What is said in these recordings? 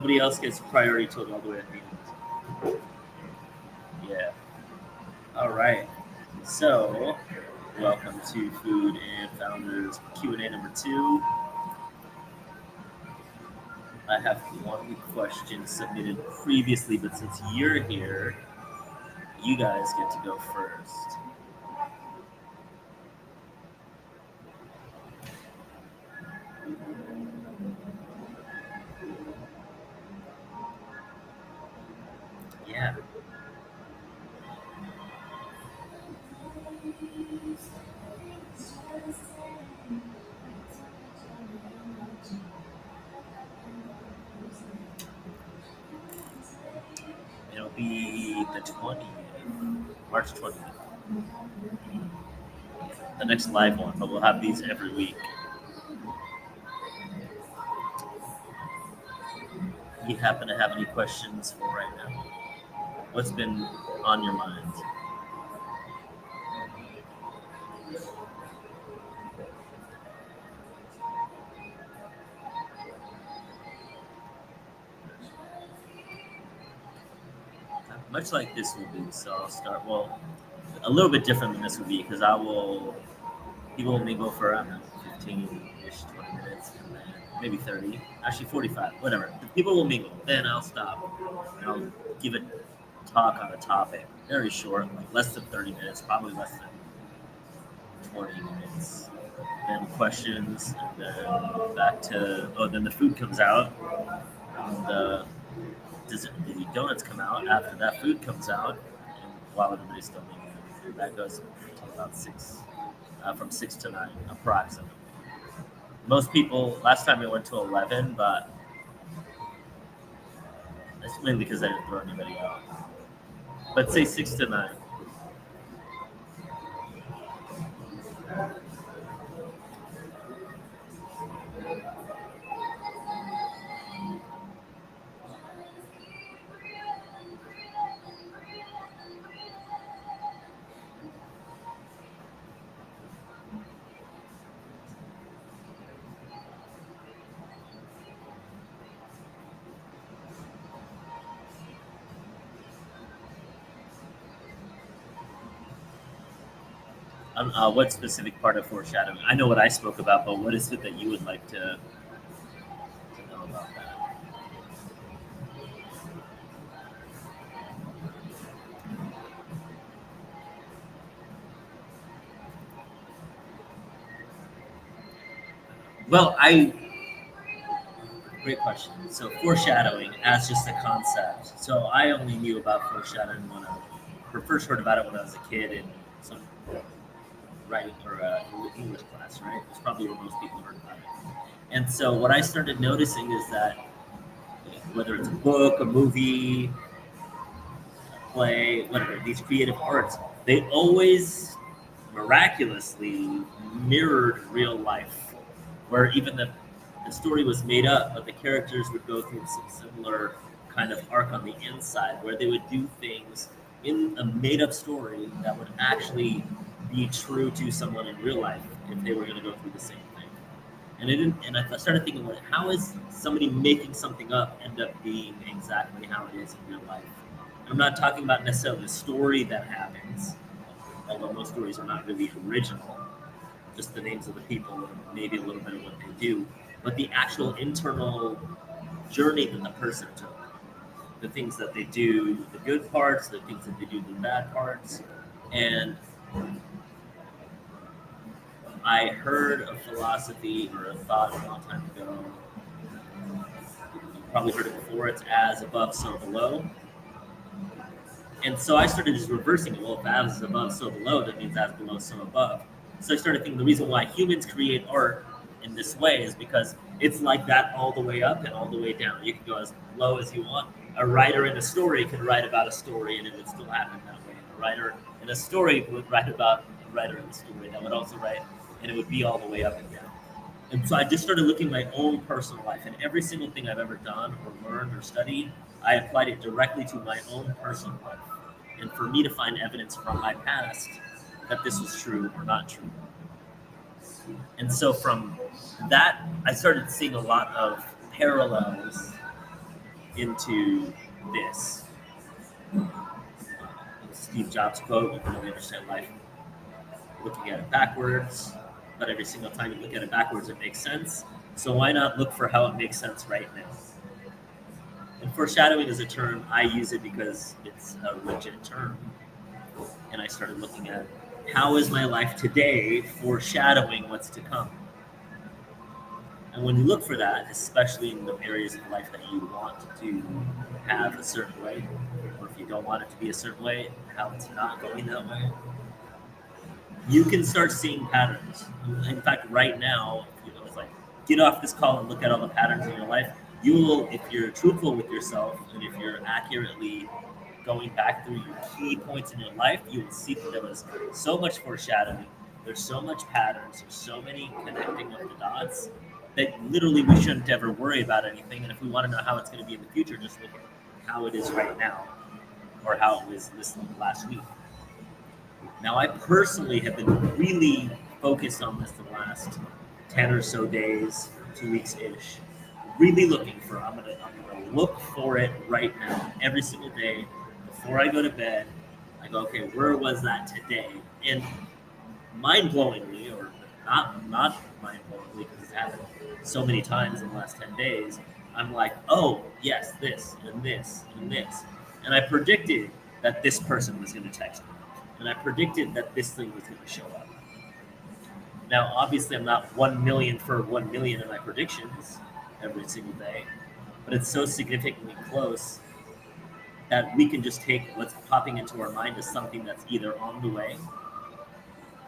Nobody else gets priority told all the way at the end. Yeah. All right. So, welcome to Food and Founders Q&A number 2. I have one question submitted previously, but since you're here, you guys get to go first. Yeah. It'll be the 20th, March 20th, the next live one, but we'll have these every week. You happen to have any questions for right now? What's been on your mind? Much like this will be, so I'll start. Well, a little bit different than this will be because people will mingle for around 15-ish, 20 minutes, and then maybe 30, actually 45, whatever. The people will mingle. Then I'll stop and I'll give a talk on a topic, very short, like less than 30 minutes, probably less than 20 minutes. Then questions, and then back to then the food comes out, and the donuts come out after that food comes out, and while everybody's still eating, that goes until about 6, from 6 to 9 approximately. Most people, last time we went to 11, but that's mainly because I didn't throw anybody out. But say 6 to 9. What specific part of foreshadowing? I know what I spoke about, but what is it that you would like to know about that? Well, great question. So foreshadowing as just a concept. So I only knew about foreshadowing or first heard about it when I was a kid in some writing or English class, right? It's probably where most people heard about it. And so what I started noticing is that whether it's a book, a movie, a play, whatever, these creative arts, they always miraculously mirrored real life, where even the story was made up, but the characters would go through some similar kind of arc on the inside, where they would do things in a made up story that would actually be true to someone in real life if they were going to go through the same thing. And I started thinking, well, how is somebody making something up end up being exactly how it is in real life? I'm not talking about necessarily the story that happens, although most stories are not really original, just the names of the people and maybe a little bit of what they do, but the actual internal journey that the person took, the things that they do, the good parts, the things that they do, the bad parts. And I heard a philosophy or a thought a long time ago. You probably heard it before. It's as above, so below. And so I started just reversing it. Well, if as is above, so below, that means as below, so above. So I started thinking the reason why humans create art in this way is because it's like that all the way up and all the way down. You can go as low as you want. A writer in a story can write about a story and it would still happen that way. A writer in a story would write about a writer in a story that would also write, and it would be all the way up and down. And so I just started looking at my own personal life, and every single thing I've ever done or learned or studied, I applied it directly to my own personal life. And for me to find evidence from my past that this was true or not true. And so from that, I started seeing a lot of parallels into this. Steve Jobs quote, you can only understand life looking at it backwards, but every single time you look at it backwards, it makes sense. So why not look for how it makes sense right now? And foreshadowing is a term, I use it because it's a legit term. And I started looking at how is my life today foreshadowing what's to come? And when you look for that, especially in the areas of life that you want to have a certain way, or if you don't want it to be a certain way, how it's not going that way, you can start seeing patterns. In fact, right now, it's like get off this call and look at all the patterns in your life. You will, if you're truthful with yourself and if you're accurately going back through your key points in your life, you will see that there was so much foreshadowing. There's so much patterns. There's so many connecting of the dots that literally we shouldn't ever worry about anything. And if we want to know how it's going to be in the future, just look at how it is right now or how it was this last week. Now, I personally have been really focused on this the last 10 or so days, 2 weeks ish. Really looking for, I'm gonna look for it right now, every single day. Before I go to bed, I go, okay, where was that today? And mind-blowingly, or not mind-blowingly, because it's happened so many times in the last 10 days, I'm like, oh, yes, this, and this, and this. And I predicted that this person was going to text me. And I predicted that this thing was going to show up. Now, obviously, I'm not 1 million for 1 million in my predictions every single day, but it's so significantly close that we can just take what's popping into our mind as something that's either on the way,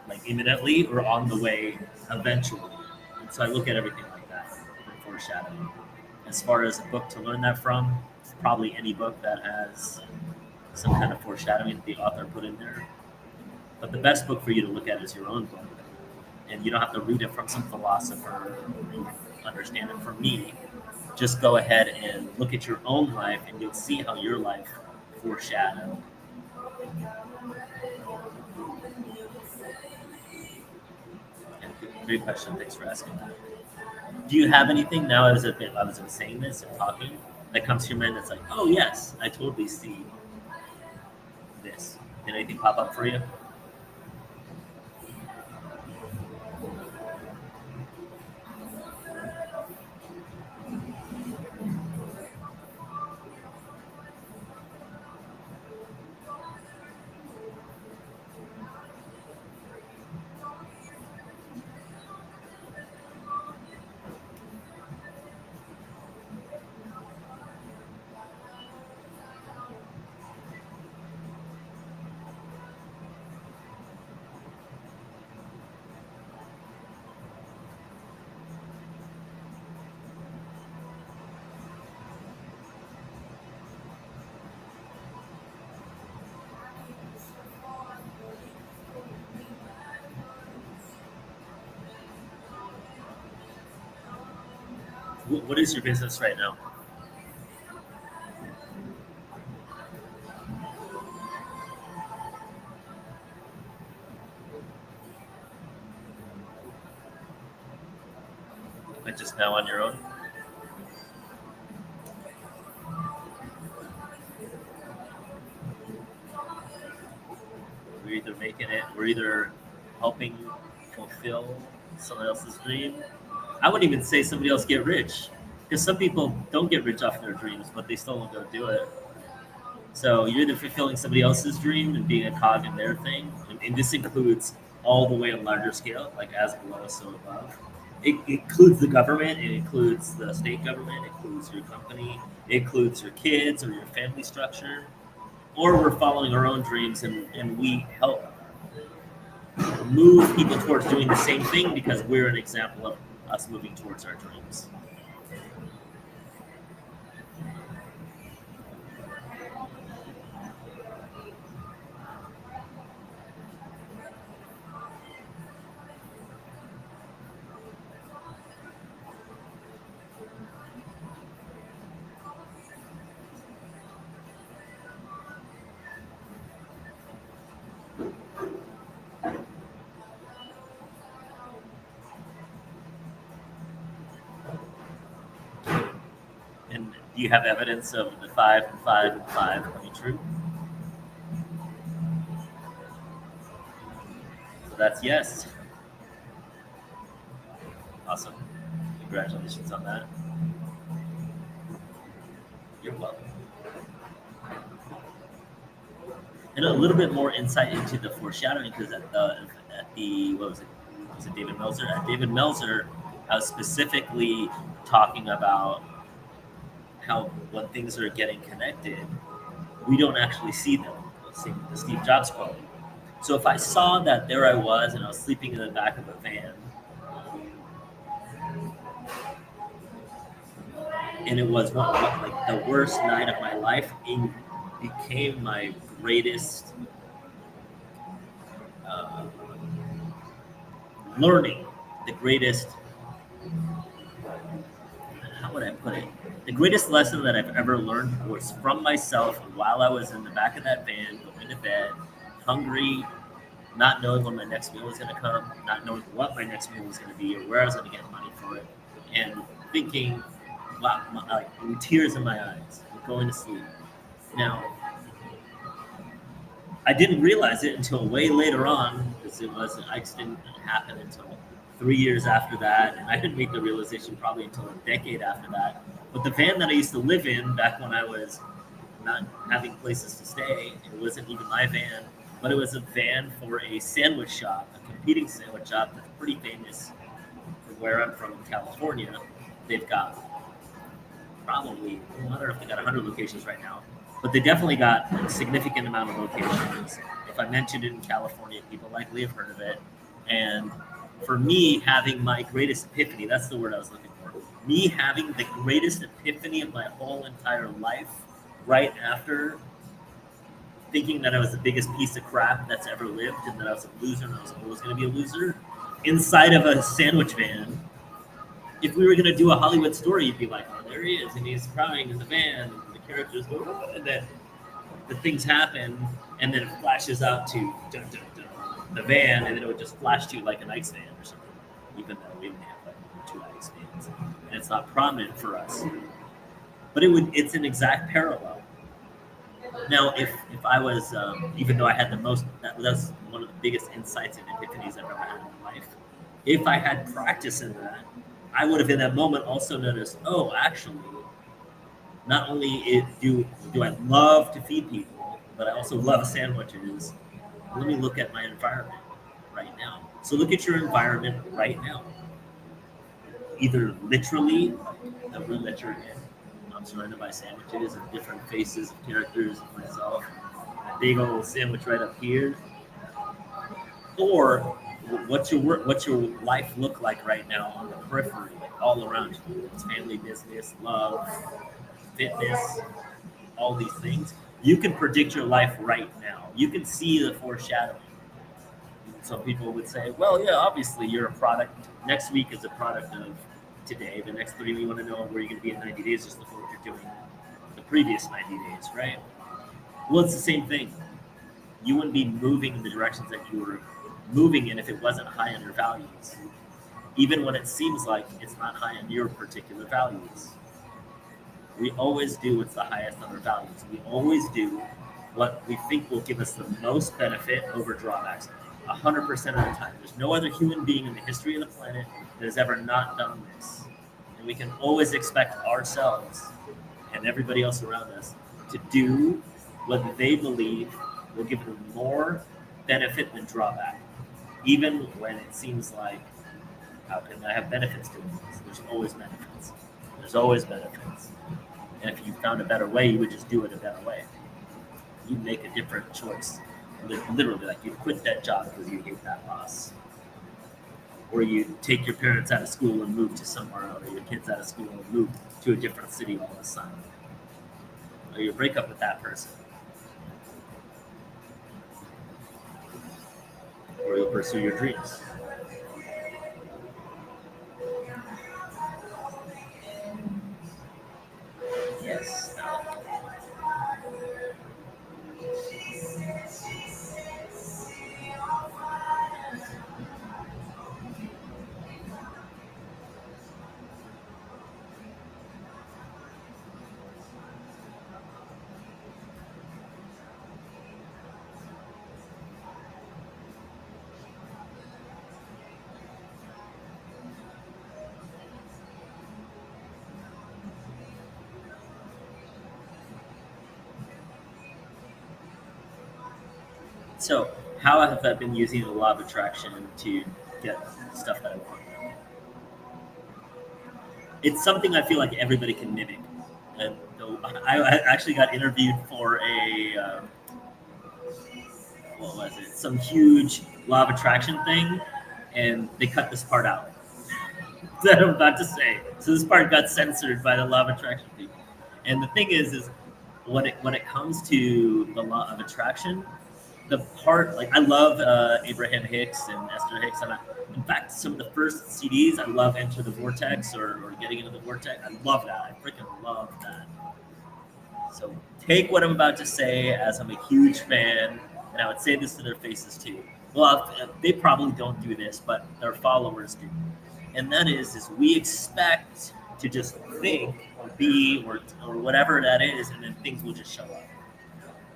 like imminently, or on the way eventually. And so I look at everything like that for foreshadowing. As far as a book to learn that from, probably any book that has some kind of foreshadowing that the author put in there. But the best book for you to look at is your own book. And you don't have to read it from some philosopher or understand it from me. Just go ahead and look at your own life and you'll see how your life foreshadowed. Great question. Thanks for asking that. Do you have anything now? I was saying this and talking that comes to your mind that's like, oh yes, I totally see this. Did anything pop up for you? What is your business right now? Like just now on your own? We're either making it, we're either helping fulfill someone else's dream. I wouldn't even say somebody else get rich, because some people don't get rich off their dreams, but they still won't go do it. So you're either fulfilling somebody else's dream and being a cog in their thing, and this includes all the way on larger scale, like as below, so above. It includes the government, it includes the state government, it includes your company, it includes your kids or your family structure, or we're following our own dreams and we help move people towards doing the same thing because we're an example of us moving towards our dreams. Do you have evidence of the 5 and 5 and 5 coming true? So that's yes. Awesome. Congratulations on that. You're welcome. And a little bit more insight into the foreshadowing, because at the what was it David Meltzer? At David Meltzer, I was specifically talking about how when things are getting connected, we don't actually see them. The Steve Jobs quote. So if I saw that there I was and I was sleeping in the back of a van, and it was like the worst night of my life, it became my greatest uh, learning, the greatest, how would I put it? The greatest lesson that I've ever learned was from myself while I was in the back of that van, going to bed, hungry, not knowing when my next meal was going to come, not knowing what my next meal was going to be or where I was going to get money for it, and thinking, wow, like with tears in my eyes, going to sleep. Now, I didn't realize it until way later on, because Ike's didn't happen until 3 years after that, and I didn't make the realization probably until a decade after that. But the van that I used to live in back when I was not having places to stay, it wasn't even my van, but it was a van for a sandwich shop, a competing sandwich shop that's pretty famous from where I'm from in California. They've got probably, I don't know if they got 100 locations right now, but they definitely got a significant amount of locations. If I mentioned it in California, people likely have heard of it. And for me, having my greatest epiphany, that's the word I was looking for. Me having the greatest epiphany of my whole entire life right after thinking that I was the biggest piece of crap that's ever lived and that I was a loser and I was always going to be a loser inside of a sandwich van. If we were going to do a Hollywood story, you'd be like, oh, there he is, and he's crying in the van, and the characters go, oh, and then the things happen, and then it flashes out to dun, dun, dun, the van, and then it would just flash to like an ice van or something, even though we didn't have like 2 ice vans, and it's not prominent for us. But it's an exact parallel. Now, if I was, even though I had the most, that's one of the biggest insights and epiphanies I've ever had in my life. If I had practice in that, I would have in that moment also noticed, oh, actually, not only do I love to feed people, but I also love sandwiches. Let me look at my environment right now. So look at your environment right now. Either literally, the room that you're in. I'm surrounded by sandwiches and different faces of characters of myself. A big old sandwich right up here. Or what's your life look like right now on the periphery, like all around you? It's family, business, love, fitness, all these things. You can predict your life right now. You can see the foreshadowing. Some people would say, well, yeah, obviously you're a product. Next week is a product of today. The next 3, we want to know where you're going to be in 90 days. Just look at what you're doing the previous 90 days, right? Well, it's the same thing. You wouldn't be moving in the directions that you were moving in if it wasn't high on your values, even when it seems like it's not high on your particular values. We always do what's the highest on our values. We always do what we think will give us the most benefit over drawbacks 100% of the time. There's no other human being in the history of the planet that has ever not done this. And we can always expect ourselves and everybody else around us to do what they believe will give them more benefit than drawback. Even when it seems like, how can I have benefits doing this? There's always benefits. There's always benefits. And if you found a better way, you would just do it a better way. You make a different choice. Literally, like you quit that job because you hate that boss. Or you take your parents out of school and move to somewhere else, or your kids out of school and move to a different city all of a sudden. Or you break up with that person. Or you pursue your dreams. Yes. So, how have I been using the law of attraction to get stuff that I want? It's something I feel like everybody can mimic. And I actually got interviewed for what was it? Some huge law of attraction thing, and they cut this part out that I'm about to say. So this part got censored by the law of attraction people. And the thing is when it comes to the law of attraction, the part like I love Abraham Hicks and Esther Hicks, and in fact, some of the first CDs I love Enter the Vortex or Getting into the Vortex. I love that. I freaking love that. So take what I'm about to say as I'm a huge fan, and I would say this to their faces too. Well, they probably don't do this, but their followers do, and that is we expect to just think or be or whatever that is, and then things will just show up.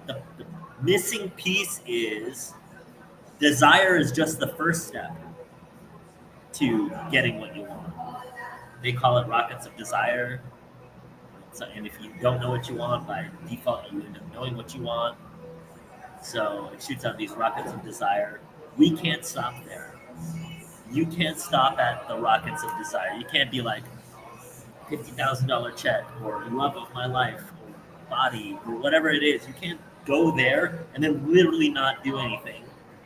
The missing piece is desire is just the first step to getting what you want. They call it rockets of desire. So, and if you don't know what you want, by default, you end up knowing what you want. So it shoots out these rockets of desire. We can't stop there. You can't stop at the rockets of desire. You can't be like $50,000 check or love of my life or body or whatever it is. You can't go there and then literally not do anything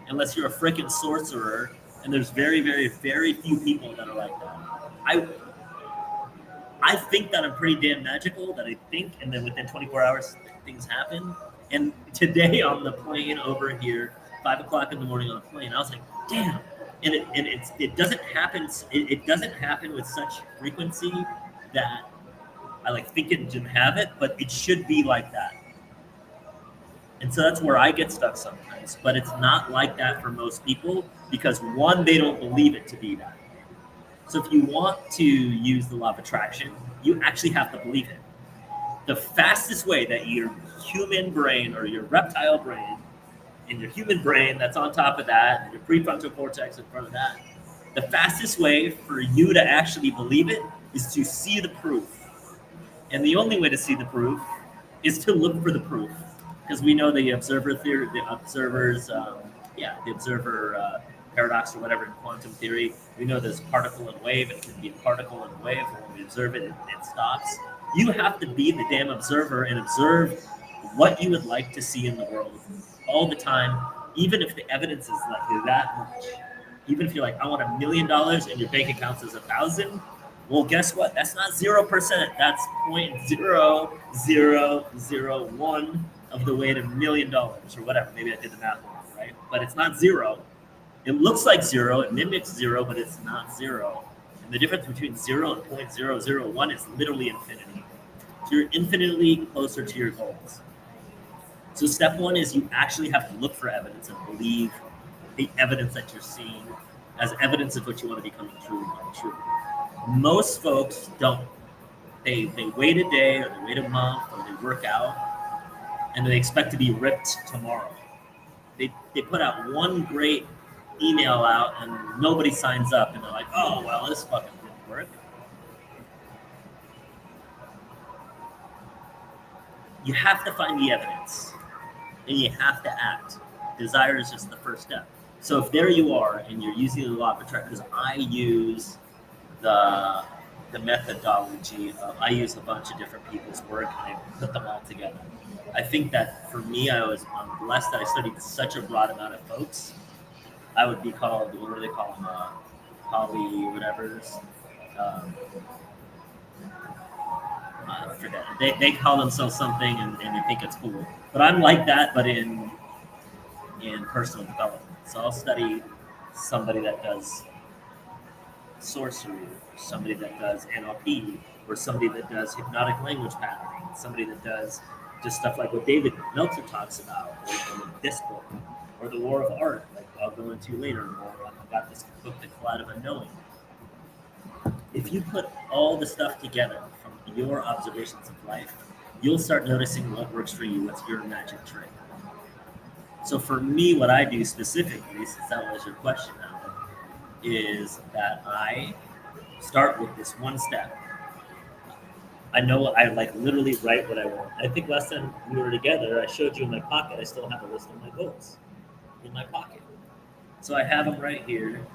unless you're a freaking sorcerer. And there's very, very, very few people that are like that. I think that I'm pretty damn magical, that I think, and then within 24 hours, things happen. And today on the plane over here, 5 o'clock in the morning on the plane, I was like, damn. And it doesn't happen. It doesn't happen with such frequency that I like think it didn't have it, but it should be like that. And so that's where I get stuck sometimes. But it's not like that for most people because one, they don't believe it to be that. So if you want to use the law of attraction, you actually have to believe it. The fastest way that your human brain or your reptile brain and your human brain that's on top of that, and your prefrontal cortex in front of that, the fastest way for you to actually believe it is to see the proof. And the only way to see the proof is to look for the proof. Because we know the observer theory, the observer paradox or whatever in quantum theory. We know there's particle and wave, and it can be a particle and a wave, and when we observe it, it stops. You have to be the damn observer and observe what you would like to see in the world all the time, even if the evidence is like that much. Even if you're like, I want $1 million and your bank account says 1,000, well, guess what? That's not 0%. That's 0.0001 of the way to $1 million or whatever. Maybe I did the math wrong, right? But it's not zero. It looks like zero, it mimics zero, but it's not zero. And the difference between 0 and 0.001 is literally infinity. So you're infinitely closer to your goals. So step one is you actually have to look for evidence and believe the evidence that you're seeing as evidence of what you want to become true. Most folks don't. They wait a day or they wait a month or they work out and they expect to be ripped tomorrow. They put out one great email out and nobody signs up and they're like, oh, well, this fucking didn't work. You have to find the evidence and you have to act. Desire is just the first step. So if there you are and you're using the law of attraction, because I use the methodology of, I use a bunch of different people's work and I put them all together. I think that for me, I'm blessed that I studied such a broad amount of folks. I would be called, what do they call them? Poly whatever's. I forget. They call themselves something and they think it's cool. But I'm like that, but in personal development. So I'll study somebody that does sorcery, or somebody that does NLP, or somebody that does hypnotic language patterning, somebody that does just stuff like what David Meltzer talks about, or this book, or the War of Art, like I'll go into later, or I've got this book, The Cloud of Unknowing. If you put all the stuff together from your observations of life, you'll start noticing what works for you, what's your magic trick. So for me, what I do specifically, since that was your question now, is that I start with this one step. I know I like literally write what I want. I think last time we were together, I showed you in my pocket, I still have a list of my goals. in my pocket. So I have them right here.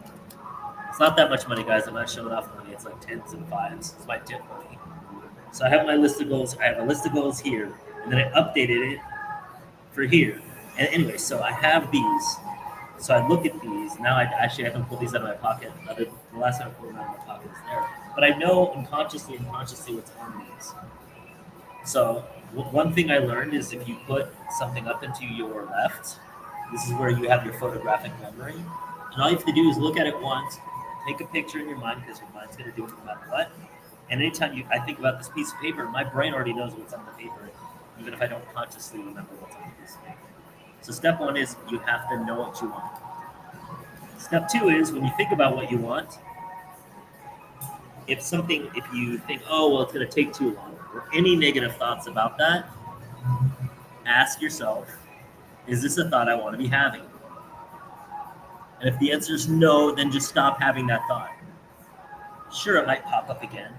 It's not that much money, guys. I'm not showing off money. It's like tens and fives. It's my tip money. So I have my list of goals. I have a list of goals here, and then I updated it for here. And anyway, so I have these. So I look at these. Now I actually haven't pulled these out of my pocket. The last time I pulled them out of my pocket was there. But I know unconsciously and consciously what's on these. So one thing I learned is if you put something up into your left, this is where you have your photographic memory. And all you have to do is look at it once, take a picture in your mind because your mind's going to do it no matter what. And anytime I think about this piece of paper, my brain already knows what's on the paper, even if I don't consciously remember what's on the piece of paper. So step one is you have to know what you want. Step two is when you think about what you want, if you think, oh, well, it's going to take too long, or any negative thoughts about that, ask yourself, is this a thought I want to be having? And if the answer is no, then just stop having that thought. Sure, it might pop up again.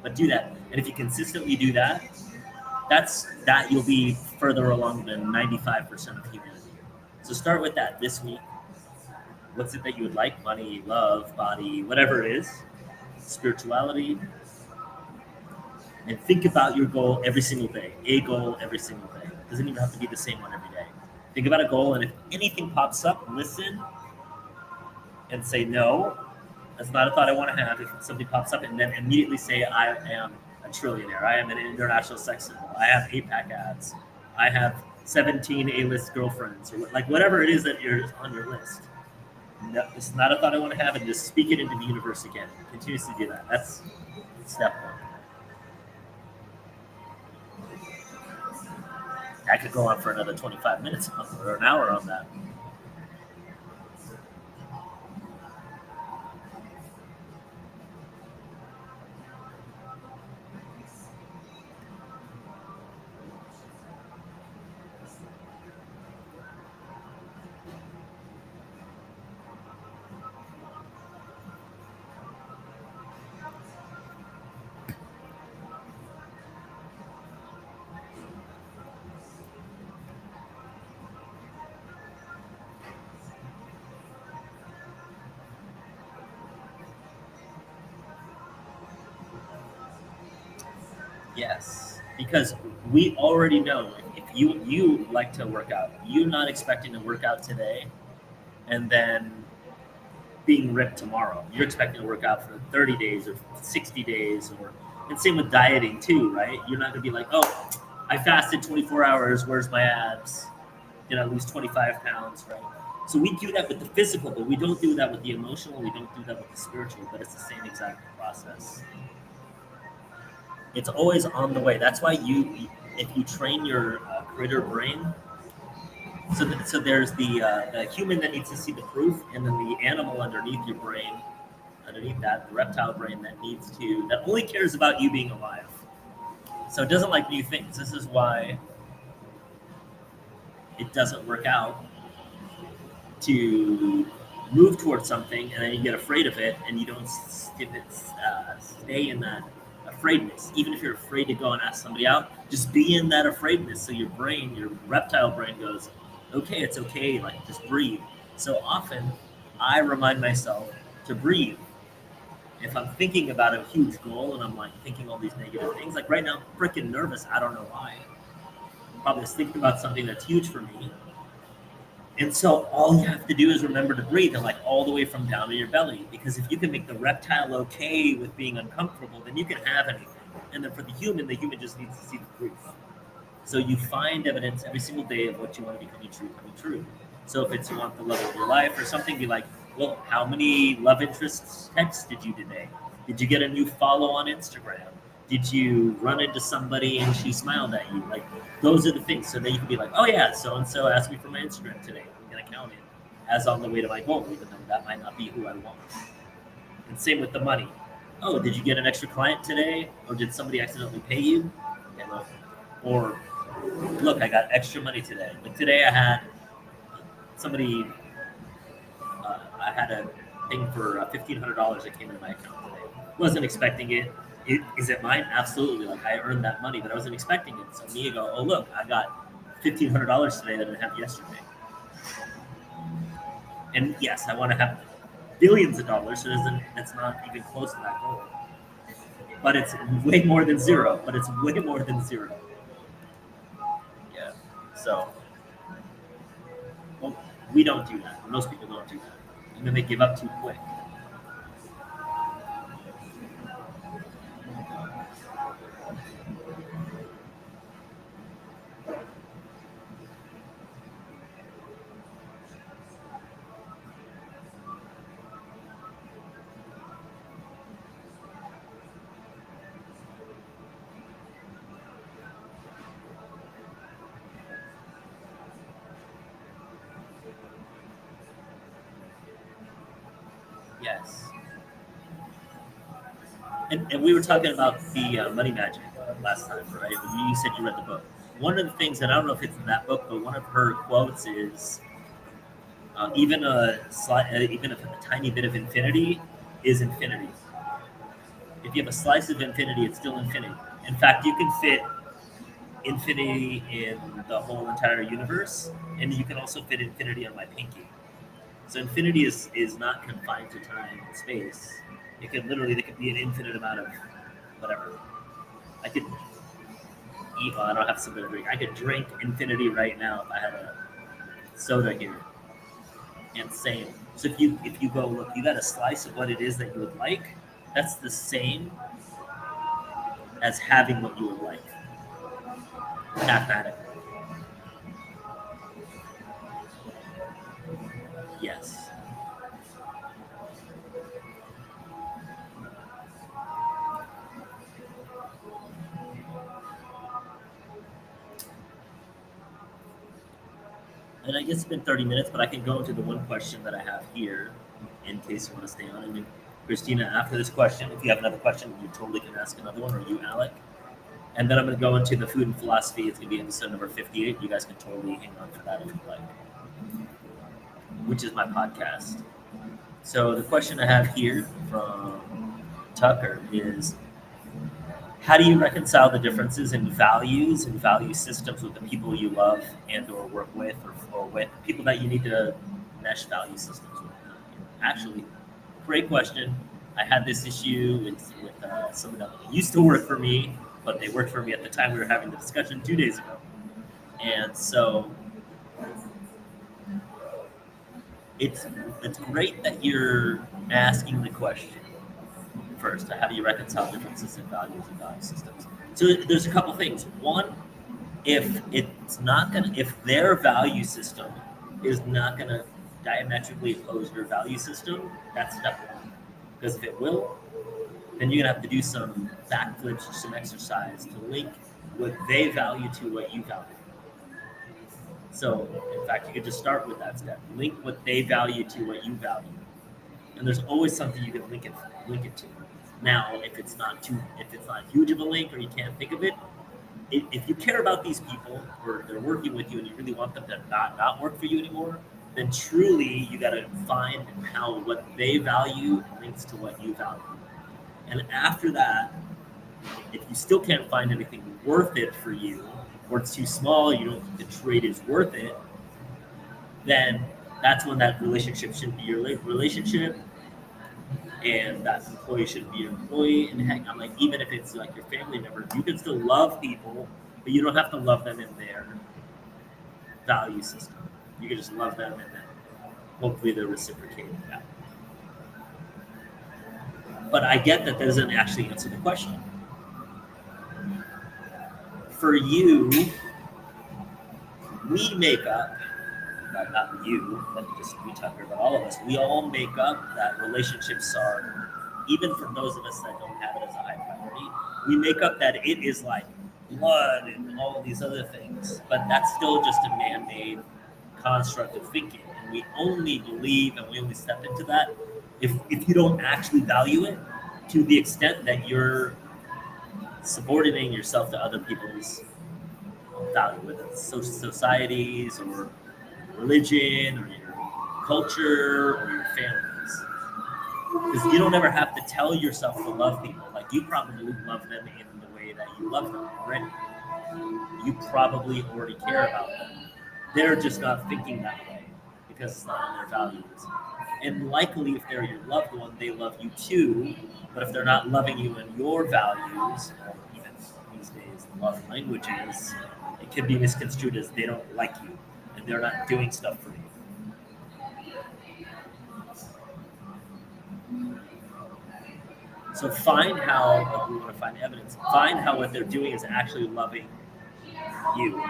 But do that. And if you consistently do that, you'll be further along than 95% of humanity. So start with that this week. What's it that you would like? Money, love, body, whatever it is, spirituality. And think about your goal every single day. A goal every single day. It doesn't even have to be the same one every day. Think about a goal, and if anything pops up, listen and say, no, that's not a thought I want to have. If something pops up, and then immediately say, I am a trillionaire. I am an international sex symbol. I have 8-pack abs. I have 17 A-list girlfriends, or like whatever it is that you're on your list. No, it's not a thought I want to have, and just speak it into the universe again. Continuously do that. That's step one. I could go on for another 25 minutes or an hour on that. Yes, because we already know if you like to work out, you're not expecting to work out today and then being ripped tomorrow. You're expecting to work out for 30 days or 60 days, and same with dieting too, right? You're not gonna be like, oh, I fasted 24 hours. Where's my abs? Did I lose 25 pounds, right? So we do that with the physical, but we don't do that with the emotional. We don't do that with the spiritual, but it's the same exact process. It's always on the way. That's why if you train your critter brain, so there's the human that needs to see the proof, and then the animal underneath your brain, underneath that, the reptile brain that only cares about you being alive. So it doesn't like new things. This is why it doesn't work out to move towards something and then you get afraid of it and you don't stay in that afraidness. Even if you're afraid to go and ask somebody out, just be in that afraidness. So your reptile brain goes, okay, it's okay, like just breathe. So often I remind myself to breathe. If I'm thinking about a huge goal and I'm like thinking all these negative things, like right now, I'm freaking nervous. I don't know why. Probably just thinking about something that's huge for me. And so all you have to do is remember to breathe, and like all the way from down to your belly. Because if you can make the reptile okay with being uncomfortable, then you can have anything. And then for the human just needs to see the proof. So you find evidence every single day of what you want to be coming true. So if it's you want the love of your life or something, be like, well, how many love interests texts did you today? Did you get a new follow on Instagram? Did you run into somebody and she smiled at you? Like, those are the things. So then you can be like, oh yeah, so-and-so asked me for my Instagram today. I'm going to count it as on the way to my goal, even though that might not be who I want. And same with the money. Oh, did you get an extra client today? Or did somebody accidentally pay you? Or, look, I got extra money today. Like today I had somebody, I had a thing for $1,500 that came into my account today. Wasn't expecting it. Is it mine? Absolutely. Like I earned that money, but I wasn't expecting it. So me go, oh look, I got $1,500 today that I didn't have yesterday. And yes, I want to have billions of dollars, so it's not even close to that goal. But it's way more than zero. But it's way more than zero. Yeah. So, well, we don't do that. Most people don't do that. And then they give up too quick. Yes. And we were talking about the money magic last time, right? You said you read the book. One of the things, and I don't know if it's in that book, but one of her quotes is, even a tiny bit of infinity is infinity. If you have a slice of infinity, it's still infinity. In fact, you can fit infinity in the whole entire universe, and you can also fit infinity on my pinky. So infinity is not confined to time and space. It could literally there could be an infinite amount of whatever. I could eat. Well, I don't have something to drink. I could drink infinity right now if I had a soda here. And same. So if you go look, you got a slice of what it is that you would like. That's the same as having what you would like mathematically. Yes. And I guess it's been 30 minutes, but I can go into the one question that I have here in case you want to stay on. And then, Christina, after this question, if you have another question, you totally can ask another one, or you, Alec. And then I'm going to go into the food and philosophy. It's going to be episode number 58. You guys can totally hang on for that if you like, which is my podcast. So the question I have here from Tucker is, how do you reconcile the differences in values and value systems with the people you love and or work with, or with people that you need to mesh value systems with? Actually, great question. I had this issue with someone that used to work for me, but they worked for me at the time we were having the discussion 2 days ago. And so it's great that you're asking the question first. How do you reconcile differences in values and value systems? So there's a couple things. One, if their value system is not gonna diametrically oppose your value system, that's step one. Because if it will, then you're gonna have to do some backflips or some exercise to link what they value to what you value. So, in fact, you could just start with that step. Link what they value to what you value, and there's always something you can link it to. Now, if it's not huge of a link, or you can't think of it, if you care about these people, or they're working with you, and you really want them to not work for you anymore, then truly you got to find how what they value links to what you value. And after that, if you still can't find anything worth it for you, or it's too small, you don't think the trade is worth it, then that's when that relationship shouldn't be your relationship, and that employee shouldn't be your employee. And heck, I'm like, even if it's like your family member, you can still love people, but you don't have to love them in their value system. You can just love them, and then hopefully they're reciprocating that. But I get that doesn't actually answer the question. For you, we make up, not you, but just we talk about all of us, we all make up that relationships are, even for those of us that don't have it as a high priority, we make up that it is like blood and all of these other things, but that's still just a man-made construct of thinking. And we only believe and we only step into that if you don't actually value it to the extent that you're subordinating yourself to other people's value, whether it's societies or religion or your culture or your families. Because you don't ever have to tell yourself to love people. Like, you probably love them in the way that you love them already. You probably already care about them. They're just not thinking that way. because it's not in their values. And likely, if they're your loved one, they love you too. But if they're not loving you in your values, or even these days, love languages, it can be misconstrued as they don't like you and they're not doing stuff for you. So find how, if we want to find evidence, find how what they're doing is actually loving you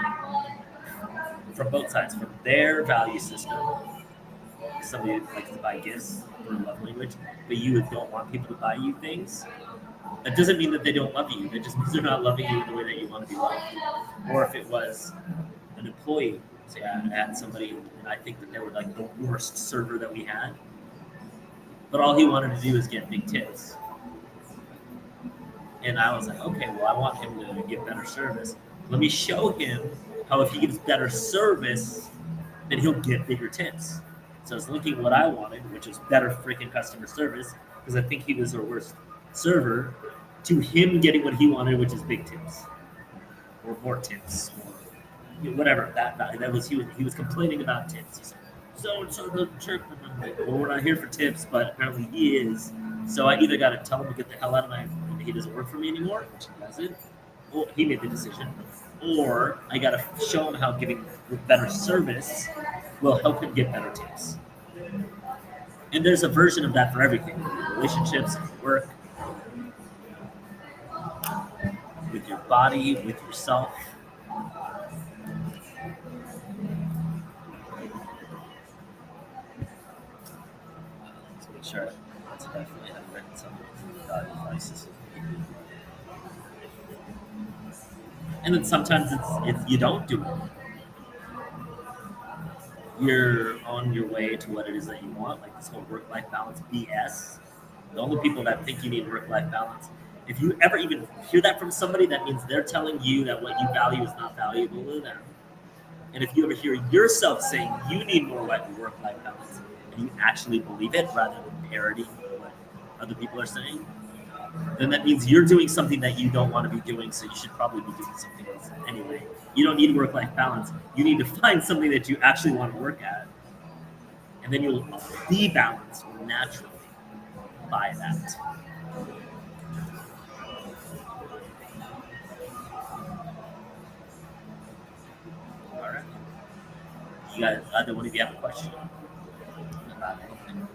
from both sides, from their value system. Somebody likes to buy gifts for love language, but you don't want people to buy you things. That doesn't mean that they don't love you. That just means they're not loving you in the way that you want to be loved. Or if it was an employee, say I had somebody, and I think that they were like the worst server that we had, but all he wanted to do was get big tips. And I was like, okay, well, I want him to give better service. Let me show him how if he gives better service, then he'll get bigger tips. So I was linking what I wanted, which was better freaking customer service, because I think he was our worst server, to him getting what he wanted, which is big tips or more tips, or whatever. That was he was complaining about tips. He said, so and so doesn't chirp. Well, we're not here for tips, but apparently he is. So I either got to tell him to get the hell out of my. He doesn't work for me anymore, which he doesn't. Well, he made the decision. Or I got to show him how giving better service will help him get better tips. And there's a version of that for everything: relationships, work, with your body, with yourself. Let's make sure that's definitely have written some devices. And then sometimes it's you don't do it. You're on your way to what it is that you want, like this whole work-life balance BS. The only people that think you need work-life balance, if you ever even hear that from somebody, that means they're telling you that what you value is not valuable to them. And if you ever hear yourself saying you need more work-life balance, and you actually believe it rather than parodying what other people are saying, then that means you're doing something that you don't want to be doing, so you should probably be doing something else anyway. You don't need work-life balance. You need to find something that you actually want to work at, and then you'll be balanced naturally by that. All right. You guys, either one of you have a question about anything?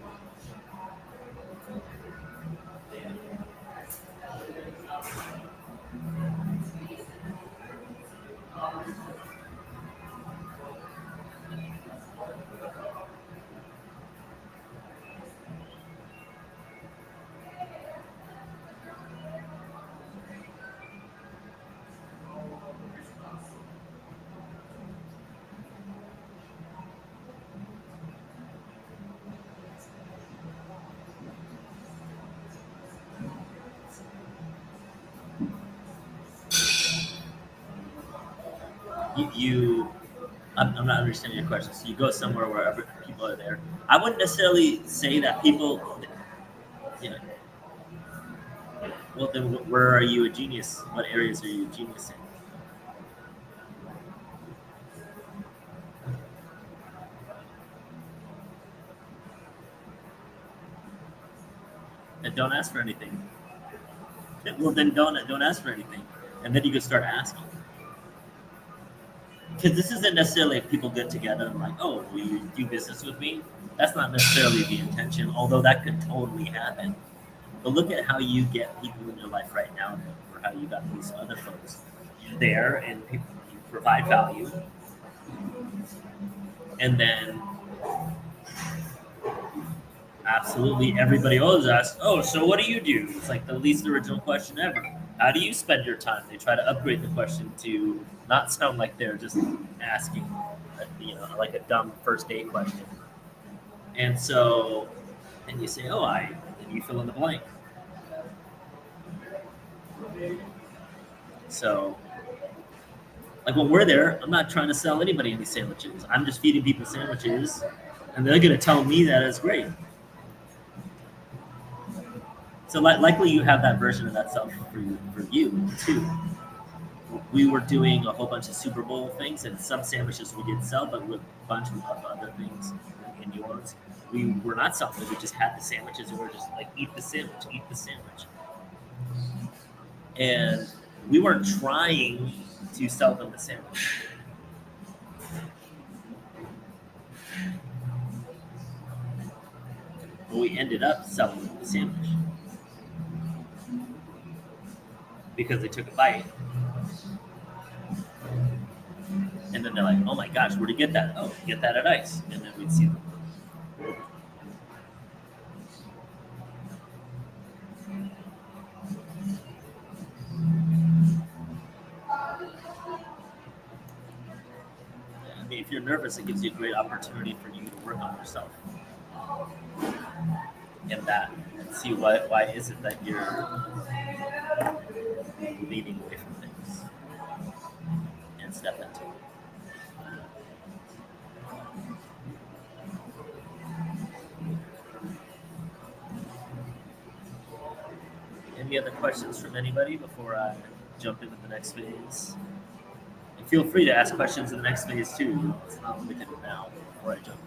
I'm not understanding your question. So you go somewhere where other people are there. I wouldn't necessarily say that people, you know, well, then where are you a genius? What areas are you a genius in? And don't ask for anything. Well, then don't ask for anything, and then you can start asking. Because this isn't necessarily if people get together and like, oh, will you do business with me? That's not necessarily the intention, although that could totally happen. But look at how you get people in your life right now, or how you got these other folks there, and people, you provide value, and then absolutely everybody always asks, oh, so what do you do? It's like the least original question ever. How do you spend your time? They try to upgrade the question to not sound like they're just asking, like a dumb first date question. And so, and you say, oh, and you fill in the blank. So, like when we're there, I'm not trying to sell anybody any sandwiches. I'm just feeding people sandwiches, and they're going to tell me that it's great. So likely you have that version of that self for you too. we were doing a whole bunch of Super Bowl things, and some sandwiches we did sell, but with a bunch of other things in New Orleans, we were not selling them. We just had the sandwiches, and we were just like, eat the sandwich, eat the sandwich. And we weren't trying to sell them the sandwich. But we ended up selling them the sandwich because they took a bite. And then they're like, oh my gosh, where'd you get that? Oh, get that at Ice. And then we'd see them. I mean, if you're nervous, it gives you a great opportunity for you to work on yourself. And that, and see why is it that you're leaning away from things and step into it. Any other questions from anybody before I jump into the next phase? And feel free to ask questions in the next phase too. It's not limited now before I jump in.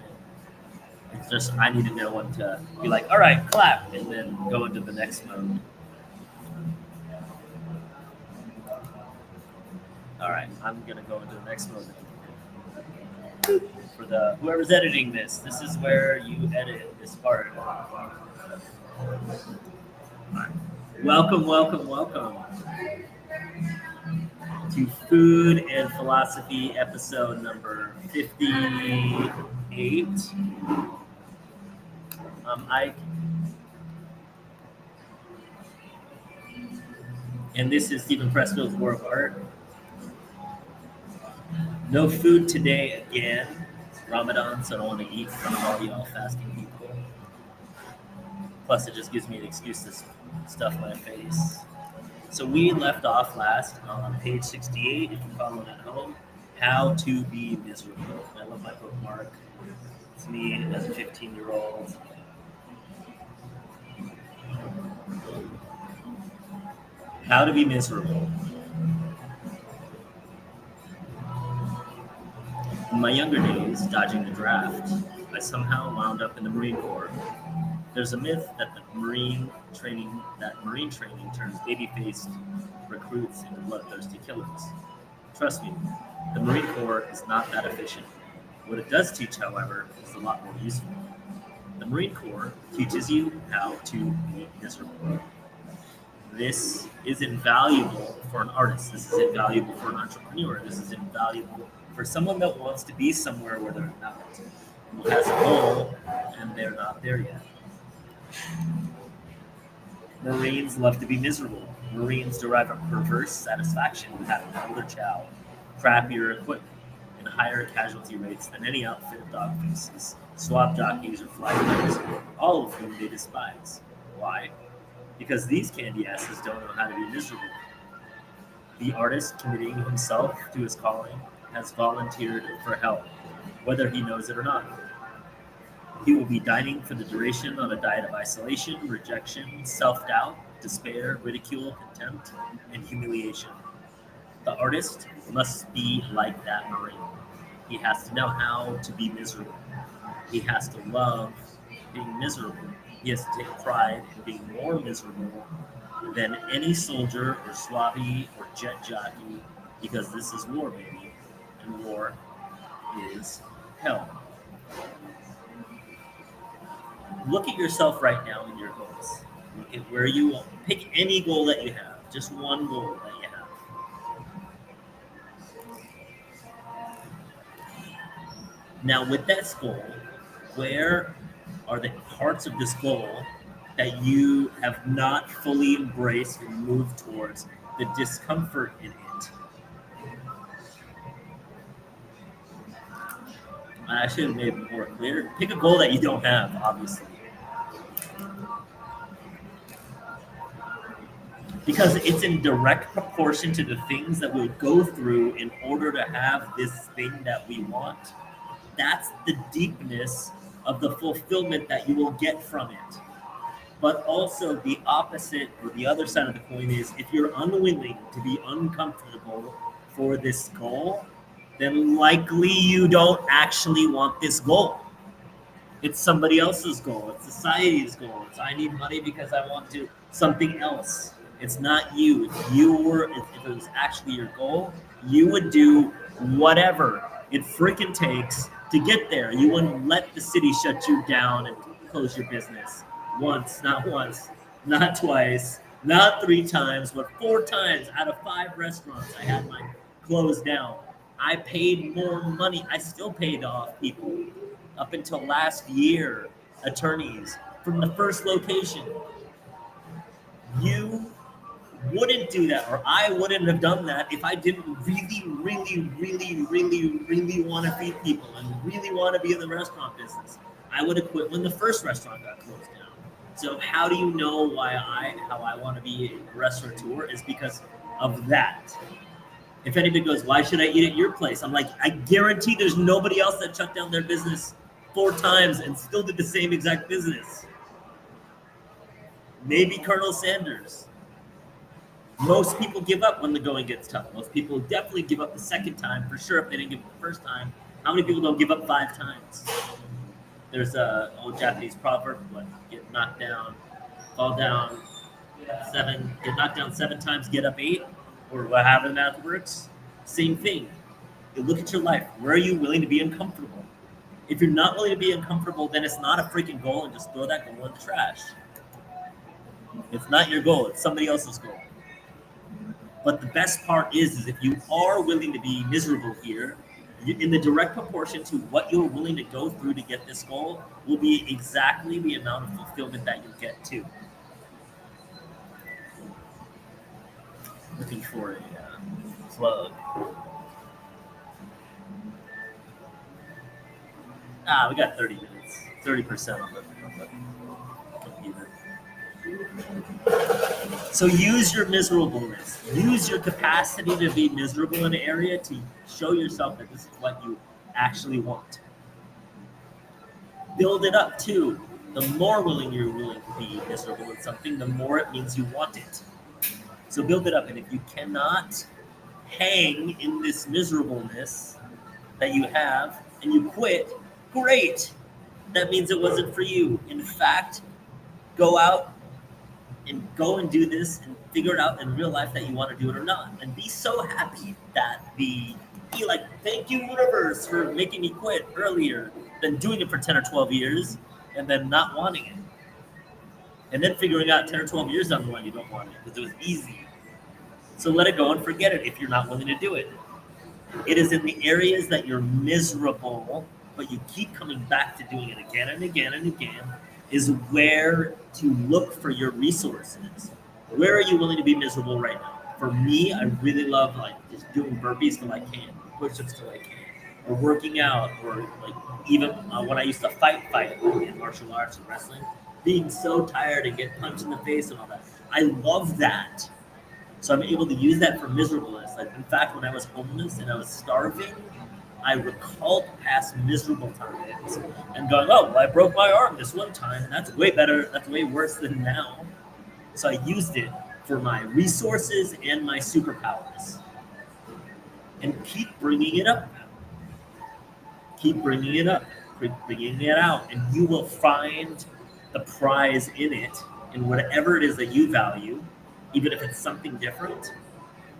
It's just I need to know when to be like, all right, clap, and then go into the next mode. All right, I'm gonna go into the next mode. For the whoever's editing this is where you edit this part. Right. Welcome to Food and Philosophy episode number 58. I'm Ike. And this is Stephen Pressfield's War of Art. No food today again. It's Ramadan, so I don't want to eat in front of all y'all fasting people. Plus, it just gives me an excuse to stuff my face. So we left off last on page 68, if you're following at home, how to be miserable. I love my bookmark. It's me as a 15-year-old. How to be miserable. In my younger days, dodging the draft, I somehow wound up in the Marine Corps. There's a myth that marine training turns baby-faced recruits into bloodthirsty killers. Trust me, the Marine Corps is not that efficient. What it does teach, however, is a lot more useful. The Marine Corps teaches you how to be miserable. This is invaluable for an artist. This is invaluable for an entrepreneur. This is invaluable for someone that wants to be somewhere where they're not, who has a goal and they're not there yet. Marines love to be miserable. Marines derive a perverse satisfaction in having older chow, crappier equipment, and higher casualty rates than any outfit of dog faces, swab jockeys, or fly players, all of whom they despise. Why? Because these candy asses don't know how to be miserable. The artist committing himself to his calling has volunteered for help, whether he knows it or not. He will be dining for the duration on a diet of isolation, rejection, self-doubt, despair, ridicule, contempt, and humiliation. The artist must be like that Marine. He has to know how to be miserable. He has to love being miserable. He has to take pride in being more miserable than any soldier or swabby or jet jockey, because this is war, baby, and war is hell. Look at yourself right now in your goals. Look at where you want. Pick any goal that you have, just one goal that you have. Now, with that goal, where are the parts of this goal that you have not fully embraced and moved towards the discomfort in it? I should have made it more clear. Pick a goal that you don't have, obviously. Because it's in direct proportion to the things that we go through in order to have this thing that we want. That's the deepness of the fulfillment that you will get from it. But also the opposite or the other side of the coin is if you're unwilling to be uncomfortable for this goal, then likely you don't actually want this goal. It's somebody else's goal. It's society's goal. It's I need money because I want to something else. It's not you. If it was actually your goal, you would do whatever it freaking takes to get there. You wouldn't let the city shut you down and close your business once, not twice, not 3 times, but 4 times out of 5 restaurants. I had mine closed down. I paid more money. I still paid off people up until last year, attorneys from the first location. You wouldn't do that, or I wouldn't have done that if I didn't really want to feed people and really want to be in the restaurant business. I would have quit when the first restaurant got closed down. So how do you know how I want to be a restaurateur is because of that. If anybody goes, why should I eat at your place? I'm like, I guarantee there's nobody else that shut down their business 4 times and still did the same exact business. Maybe Colonel Sanders. Most people give up when the going gets tough. Most people definitely give up the second time, for sure, if they didn't give up the first time. How many people don't give up 5 times? There's a old Japanese proverb, get knocked down, fall down 7, get knocked down 7 times, get up 8, or what happened that works. Same thing. You look at your life. Where are you willing to be uncomfortable? If you're not willing to be uncomfortable, then it's not a freaking goal, and just throw that goal in the trash. It's not your goal. It's somebody else's goal. But the best part is if you are willing to be miserable here, in the direct proportion to what you're willing to go through to get this goal will be exactly the amount of fulfillment that you'll get too. Looking for a plug. We got 30 minutes, 30% on the computer. So use your miserableness. Use your capacity to be miserable in an area to show yourself that this is what you actually want. Build it up too. The more you're willing to be miserable in something, the more it means you want it. So build it up. And if you cannot hang in this miserableness that you have and you quit, great. That means it wasn't for you. In fact, go out and do this and figure it out in real life that you want to do it or not. And be so happy that be like, thank you, universe, for making me quit earlier than doing it for 10 or 12 years and then not wanting it. And then figuring out 10 or 12 years down the line you don't want it because it was easy. So let it go and forget it if you're not willing to do it. It is in the areas that you're miserable, but you keep coming back to doing it again and again and again, is where to look for your resources. Where are you willing to be miserable right now? For me, I really love just doing burpees till I can, push-ups till I can, or working out, or even when I used to fight in martial arts and wrestling, being so tired and get punched in the face and all that. I love that. So I'm able to use that for miserableness. In fact, when I was homeless and I was starving, I recalled past miserable times and going, oh, well, I broke my arm this one time. That's way better. That's way worse than now. So I used it for my resources and my superpowers. And keep bringing it up. Keep bringing it up. Keep bringing it out. And you will find the prize in it, in whatever it is that you value, even if it's something different.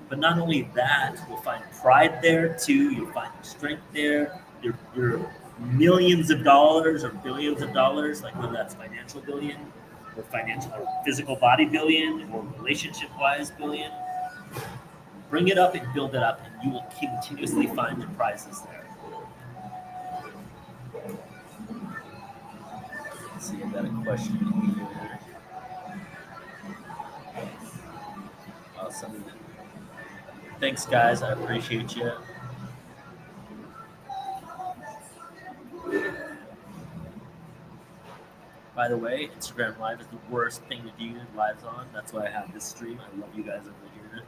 But not only that, you'll find pride there too. You'll find strength there. Your millions of dollars or billions of dollars, whether that's financial billion or financial or physical body billion or relationship-wise billion. Bring it up and build it up, and you will continuously find your prizes there. Let's see, I got a question here. Awesome. Thanks, guys. I appreciate you. By the way, Instagram Live is the worst thing to do lives on. That's why I have this stream. I love you guys over here.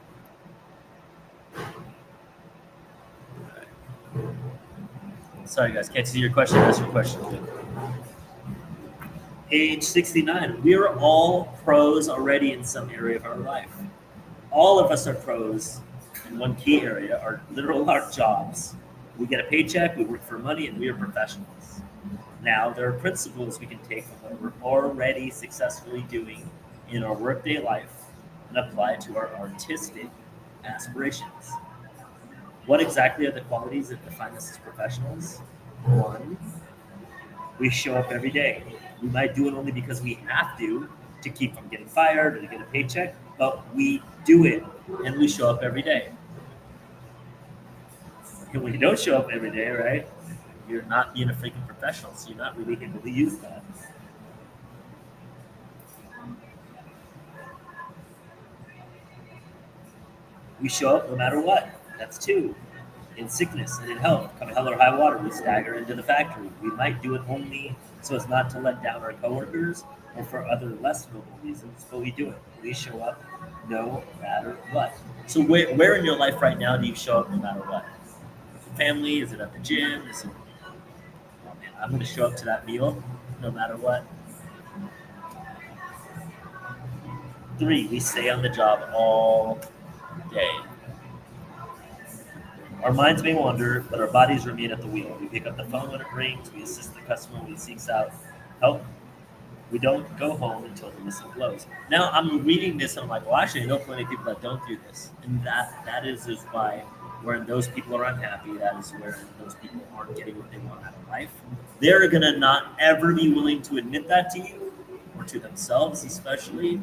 Right. Sorry, guys. Can't see your question. Ask your question. Age 69. We are all pros already in some area of our life. All of us are pros in one key area, our jobs. We get a paycheck, we work for money, and we are professionals. Now, there are principles we can take from what we're already successfully doing in our workday life and apply to our artistic aspirations. What exactly are the qualities that define us as professionals? One, we show up every day. We might do it only because we have to keep from getting fired or to get a paycheck, but we do it and we show up every day. And when you don't show up every day, right, you're not being a freaking professional, so you're not really able to use that. We show up no matter what. That's two. In sickness and in health, come hell or high water, we stagger into the factory. We might do it only so as not to let down our coworkers or for other less noble reasons, but we do it. We show up no matter what. So where in your life right now do you show up no matter what? With your family? Is it at the gym? Is it, oh man, I'm going to show up to that meal no matter what. Three, we stay on the job all day. Our minds may wander, but our bodies remain at the wheel. We pick up the phone when it rings, we assist the customer when he seeks out help. We don't go home until the whistle blows. Now I'm reading this and I'm like, well, actually, I know plenty of people that don't do this. And that is why where those people are unhappy, that is where those people aren't getting what they want out of life. They're gonna not ever be willing to admit that to you or to themselves especially.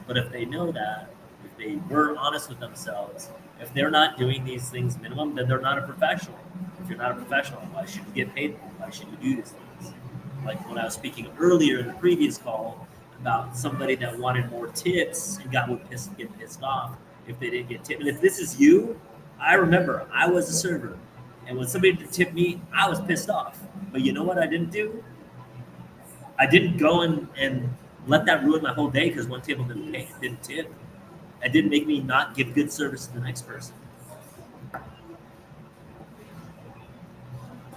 But if they know that, if they were honest with themselves, if they're not doing these things minimum, then they're not a professional. If you're not a professional, why should you get paid more? Why should you do these things? Like when I was speaking earlier in the previous call about somebody that wanted more tips and get pissed off if they didn't get tipped. And if this is you, I remember I was a server, and when somebody tipped me, I was pissed off. But you know what I didn't do? I didn't go and let that ruin my whole day because one table didn't tip. It didn't make me not give good service to the next person.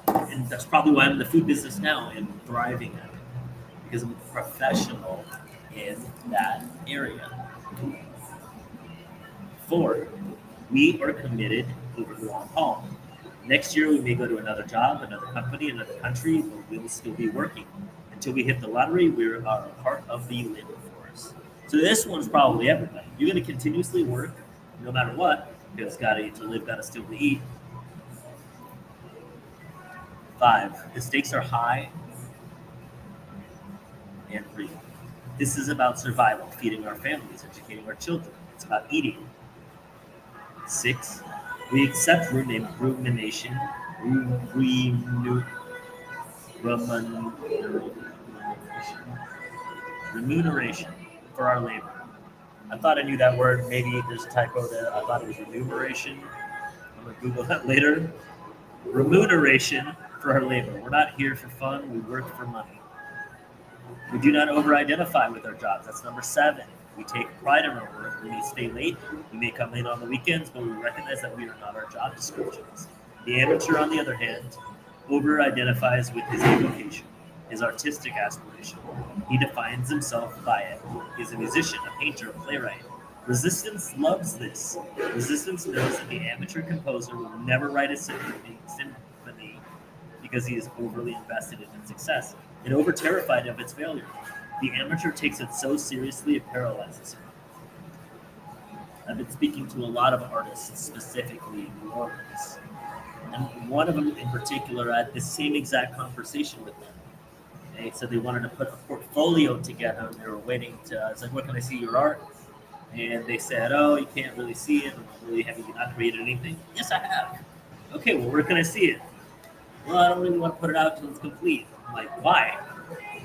And that's probably why I'm in the food business now and thriving at it because I'm a professional in that area. Four, we are committed over the long haul. Next year, we may go to another job, another company, another country, but we'll still be working. Until we hit the lottery, we are a part of the labor force. So this one's probably everybody. You're going to continuously work no matter what because gotta eat to live, gotta still to eat. Five, the stakes are high and real. This is about survival, feeding our families, educating our children. It's about eating. Six, we accept rumination, remuneration for our labor. I thought I knew that word. Maybe there's a typo there. I thought it was remuneration. I'm going to Google that later. Remuneration for our labor. We're not here for fun. We work for money. We do not over-identify with our jobs. That's number 7. We take pride in our work. We may stay late. We may come in on the weekends, but we recognize that we are not our job descriptions. The amateur, on the other hand, over-identifies with his avocation, his artistic aspiration. He defines himself by it. He's a musician, a painter, a playwright. Resistance loves this. Resistance knows that the amateur composer will never write a symphony because he is overly invested in its success and over-terrified of its failure. The amateur takes it so seriously it paralyzes him. I've been speaking to a lot of artists, specifically in New Orleans. And one of them in particular, I had the same exact conversation with them. They said they wanted to put a portfolio together. They were waiting to, I was like, what can I see your art? And they said, oh, you can't really see it. Really, have you not created anything? Yes, I have. Okay, well, where can I see it? Well, I don't really want to put it out until it's complete. I'm like, why?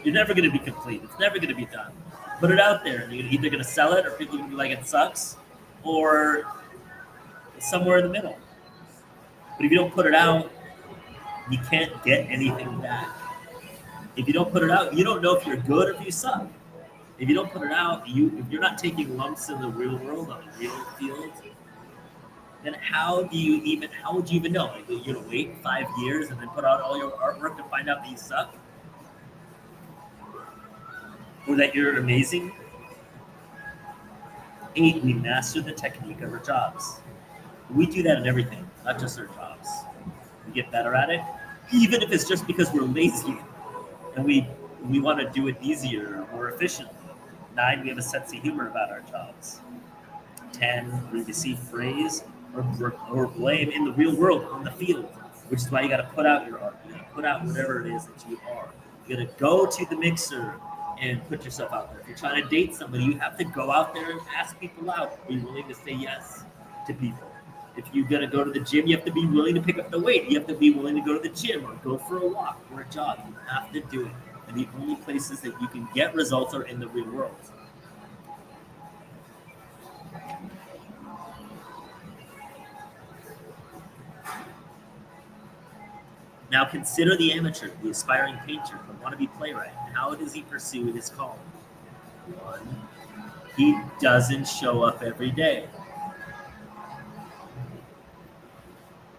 You're never going to be complete. It's never going to be done. Put it out there. You're either going to sell it or people are going to be like, it sucks, or somewhere in the middle. But if you don't put it out, you can't get anything back. If you don't put it out, you don't know if you're good or if you suck. If you don't put it out, if you're not taking lumps in the real world, on the real field, then how would you even know? Like, you're gonna wait 5 years and then put out all your artwork to find out that you suck? or that you're amazing. 8, we master the technique of our jobs. We do that in everything, not just our jobs. We get better at it, even if it's just because we're lazy and we want to do it easier, more efficiently. 9, we have a sense of humor about our jobs. 10, we receive praise or blame in the real world, on the field, which is why you got to put out your art. You got to put out whatever it is that you are. You got to go to the mixer and put yourself out there. If you're trying to date somebody, you have to go out there and ask people out. Be willing to say yes to people. If you're gonna go to the gym, you have to be willing to pick up the weight. You have to be willing to go to the gym or go for a walk or a jog. You have to do it. And the only places that you can get results are in the real world. Now consider the amateur, the aspiring painter, the wannabe playwright. How does he pursue his calling? 1, he doesn't show up every day.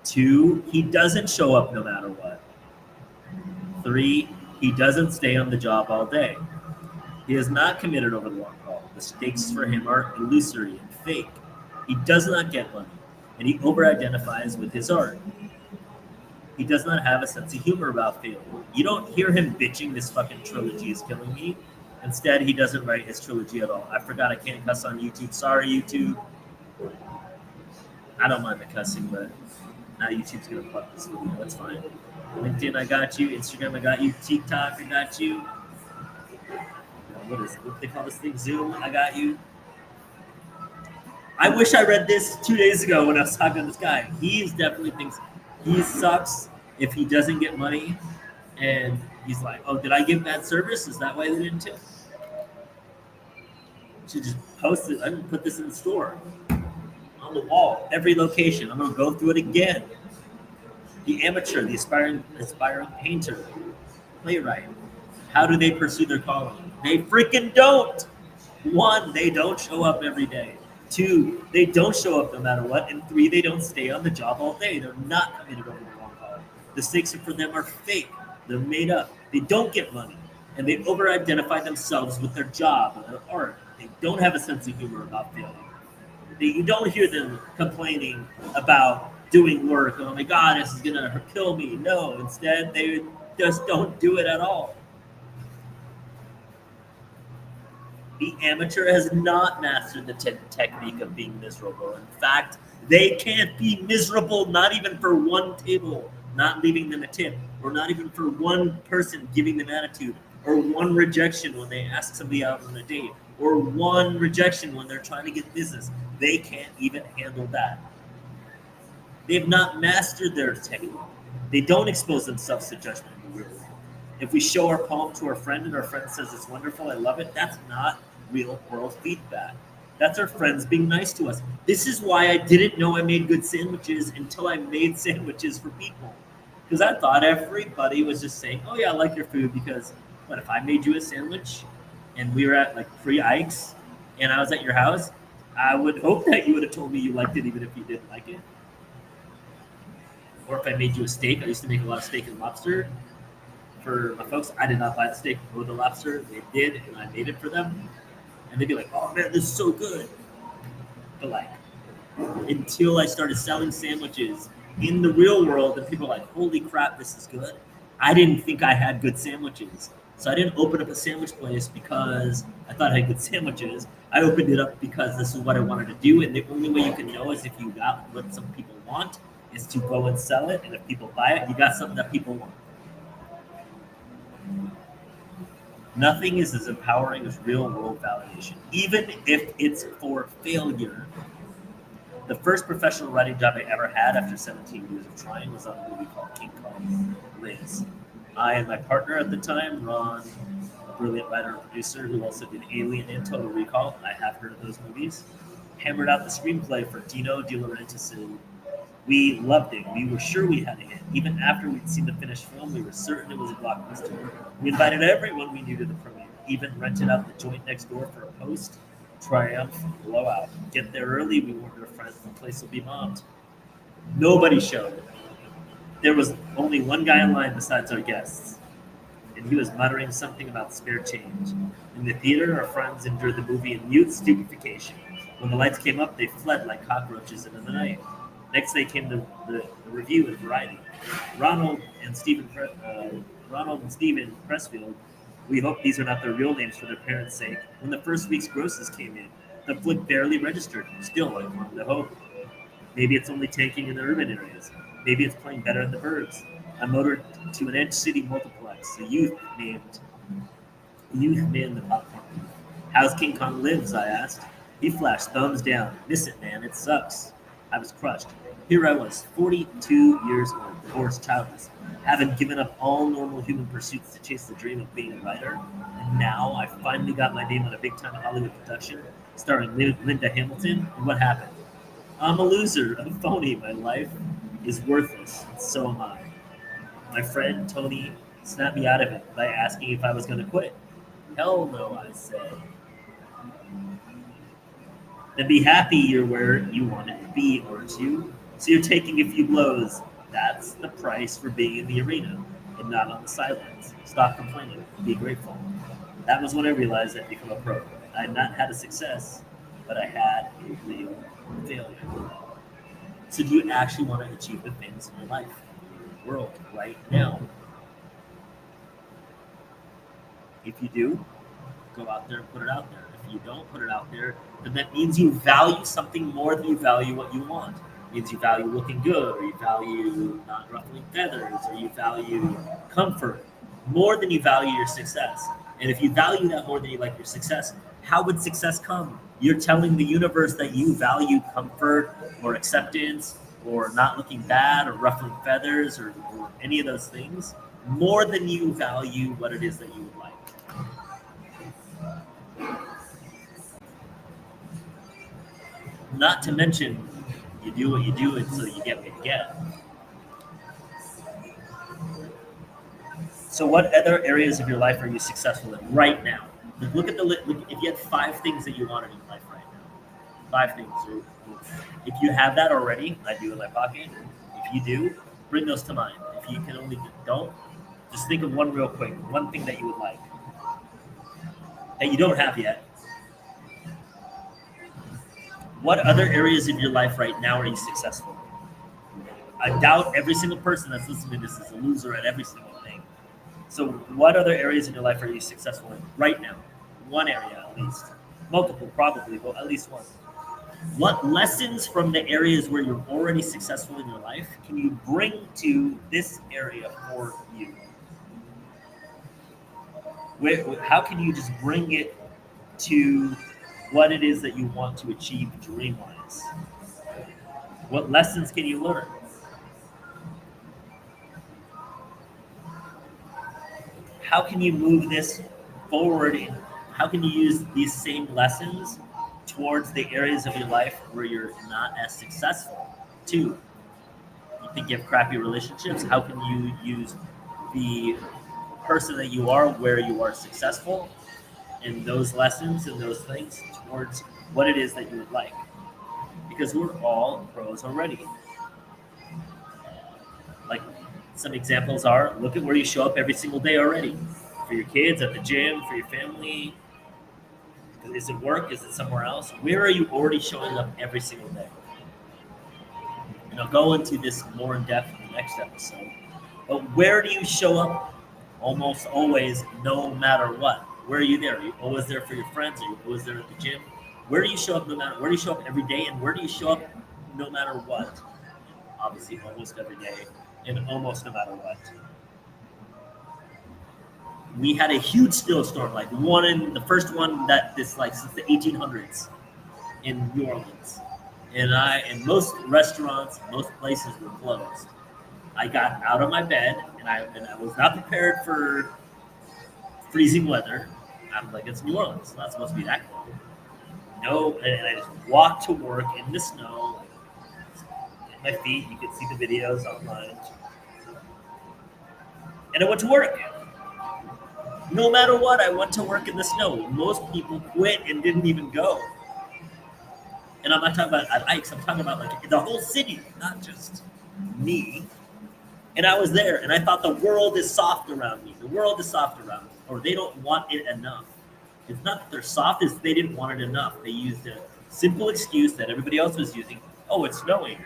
2, he doesn't show up no matter what. 3, he doesn't stay on the job all day. He is not committed over the long haul. The stakes for him are illusory and fake. He does not get money, and he over-identifies with his art. He does not have a sense of humor about failure. You don't hear him bitching, this fucking trilogy is killing me. Instead, he doesn't write his trilogy at all. I forgot I can't cuss on YouTube. Sorry, YouTube. I don't mind the cussing, but now YouTube's gonna fuck this video. That's fine. LinkedIn, I got you. Instagram, I got you. TikTok, I got you. What they call this thing? Zoom, I got you. I wish I read this 2 days ago when I was talking to this guy. He definitely thinks he sucks if he doesn't get money, and he's like, "Oh, did I give bad service? Is that why they didn't tip?" Should just post it. I'm gonna put this in the store on the wall, every location. I'm gonna go through it again. The amateur, the aspiring painter, playwright. How do they pursue their calling? They freaking don't. 1, they don't show up every day. 2, they don't show up no matter what. And 3, they don't stay on the job all day. They're not committed over the long haul. The stakes for them are fake. They're made up. They don't get money. And they over-identify themselves with their job and their art. They don't have a sense of humor about failure. You don't hear them complaining about doing work. Oh my God, this is going to kill me. No, instead, they just don't do it at all. The amateur has not mastered the technique of being miserable. In fact, they can't be miserable, not even for one table, not leaving them a tip, or not even for one person giving them attitude, or one rejection when they ask somebody out on a date, or one rejection when they're trying to get business. They can't even handle that. They've not mastered their technique. They don't expose themselves to judgment in the real world. If we show our poem to our friend and our friend says it's wonderful, I love it, that's not real world feedback. That's our friends being nice to us. This is why I didn't know I made good sandwiches until I made sandwiches for people. Because I thought everybody was just saying, oh yeah, I like your food, because what if I made you a sandwich and we were at like 3 Ikes and I was at your house, I would hope that you would have told me you liked it even if you didn't like it. Or if I made you a steak, I used to make a lot of steak and lobster for my folks. I did not buy the steak or the lobster. They did, and I made it for them. And they'd be like, oh man, this is so good. But like, until I started selling sandwiches in the real world and people are like, holy crap, this is good, I didn't think I had good sandwiches. So I didn't open up a sandwich place because I thought I had good sandwiches. I opened it up because this is what I wanted to do. And the only way you can know is if you got what some people want, is to go and sell it. And if people buy it, you got something that people want. Nothing is as empowering as real world validation, even if it's for failure. The first professional writing job I ever had after 17 years of trying was on a movie called King Kong, Liz. I and my partner at the time, Ron, a brilliant writer and producer who also did Alien and Total Recall, I have heard of those movies, hammered out the screenplay for Dino De Laurentiis. We loved it. We were sure we had a hit. Even after we'd seen the finished film, we were certain it was a blockbuster. We invited everyone we knew to the premiere, even rented out the joint next door for a post. Triumph, blowout. Get there early, we warned our friends the place will be bombed. Nobody showed. There was only one guy in line besides our guests. In and he was muttering something about spare change. In the theater, our friends endured the movie in mute stupefaction. When the lights came up, they fled like cockroaches into the night. Next day came the review in Variety. Ronald and Stephen Ronald and Stephen Pressfield. We hope these are not their real names for their parents' sake. When the first week's grosses came in, the flick barely registered. Still, I wanted to hope. Maybe it's only tanking in the urban areas. Maybe it's playing better in the burbs. I motored to an edge city multiplex. A youth named the popcorn. How's King Kong lives? I asked. He flashed thumbs down. Miss it, man. It sucks. I was crushed. Here I was, 42 years old, divorced, childless, having given up all normal human pursuits to chase the dream of being a writer. And now I finally got my name on a big-time Hollywood production starring Linda Hamilton. And what happened? I'm a loser, a phony. My life is worthless, and so am I. My friend Tony snapped me out of it by asking if I was going to quit. Hell no, I said. Then be happy you're where you wanted to be, aren't you? So you're taking a few blows. That's the price for being in the arena and not on the sidelines. Stop complaining. Be grateful. That was when I realized I'd become a pro. I had not had a success, but I had a real failure. So do you actually want to achieve the things in your life, in your world, right now? If you do, go out there and put it out there. If you don't put it out there, then that means you value something more than you value what you want. It means you value looking good, or you value not ruffling feathers, or you value comfort more than you value your success. And if you value that more than you like your success, how would success come? You're telling the universe that you value comfort or acceptance or not looking bad or ruffling feathers or any of those things more than you value what it is that you would like. Not to mention, you do what you do until you get what you get. So, what other areas of your life are you successful in right now? Look at the list. If you had 5 things that you wanted in life right now, 5 things. If you have that already, I do in my pocket. If you do, bring those to mind. If you can only don't, just think of one real quick. One thing that you would like that you don't have yet. What other areas of your life right now are you successful in? I doubt every single person that's listening to this is a loser at every single thing. So what other areas in your life are you successful in right now? One area at least. Multiple probably, but at least one. What lessons from the areas where you're already successful in your life can you bring to this area for you? How can you just bring it to what it is that you want to achieve dream-wise? What lessons can you learn? How can you move this forward? How can you use these same lessons towards the areas of your life where you're not as successful? 2, you think you have crappy relationships? How can you use the person that you are where you are successful and those lessons and those things towards what it is that you would like? Because we're all pros already. Like some examples are, look at where you show up every single day already. For your kids, at the gym, for your family. Is it work? Is it somewhere else? Where are you already showing up every single day? And I'll go into this more in depth in the next episode. But where do you show up almost always, no matter what? Where are you there? Are you always there for your friends? Are you always there at the gym? Where do you show up where do you show up every day, and where do you show up no matter what? Obviously almost every day and almost no matter what. We had a huge snowstorm, like the first one that this like since the 1800s in New Orleans. And most restaurants, most places were closed. I got out of my bed and I was not prepared for freezing weather. I'm like, it's New Orleans, it's not supposed to be that cold. No, and I just walked to work in the snow, in my feet. You can see the videos online. And I went to work. No matter what, I went to work in the snow. Most people quit and didn't even go. And I'm not talking about at Ike's, I'm talking about like the whole city, not just me. And I was there, and I thought the world is soft around me. The world is soft around me, or they don't want it enough. It's not that they're soft; it's they didn't want it enough. They used a simple excuse that everybody else was using. Oh, it's snowing.